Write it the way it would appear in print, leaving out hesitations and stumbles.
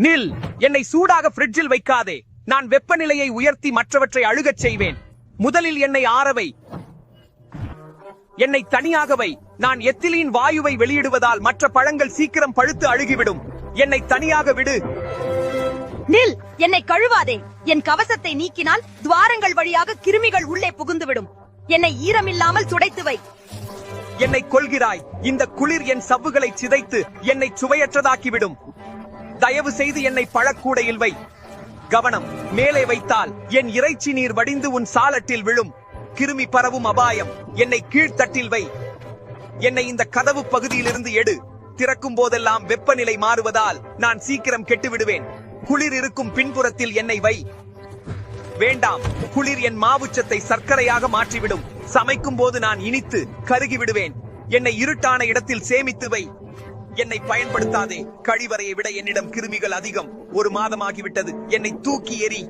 நில். என்னை சூடாக ஃப்ரிட்ஜில் வைக்காதே. நான் வெப்பநிலையை உயர்த்தி மற்றவற்றை அழுகச் செய்வேன். முதலில் என்னை ஆறவை. என்னை தனியாகவை. நான் எத்திலீன் வாயுவை வெளியிடுவதால் மற்ற பழங்கள் சீக்கிரம் பழுத்து அழுகிவிடும். என்னை தனியாக விடு. நில். என்னை கழுவாதே. என் கவசத்தை நீக்கினால் துவாரங்கள் வழியாக கிருமிகள் உள்ளே புகுந்துவிடும். என்னை ஈரமில்லாமல் துடைத்து வை. என்னை கொல்கிறாய். இந்த குளிர் என் சவ்வுகளை சிதைத்து என்னை சுவையற்றதாக்கிவிடும். தயவு செய்து என்னை பழக்கூடையில் வை. கவனம். மேலே வைத்தால் என் இறைச்சி நீர் வடிந்து உன் சாலட்டில் விழும். கிருமி பரவும் அபாயம். என்னை கீழ்த்தட்டில் வை. என்னை இந்த கதவு பகுதியிலிருந்து எடு. திறக்கும் போதெல்லாம் வெப்பநிலை மாறுவதால் நான் சீக்கிரம் கெட்டு விடுவேன். குளிர் இருக்கும் பின்புறத்தில் என்னை வை. வேண்டாம். குளிர் என் மாவுச்சத்தை சர்க்கரையாக மாற்றிவிடும். சமைக்கும் போது நான் இனித்து கருகி விடுவேன். என்னை இருட்டான இடத்தில் சேமித்து வை. என்னை பயன்படுத்தாதே. கழிவறையை விட என்னிடம் கிருமிகள் அதிகம். ஒரு மாதமாகிவிட்டது. என்னை தூக்கி எறி.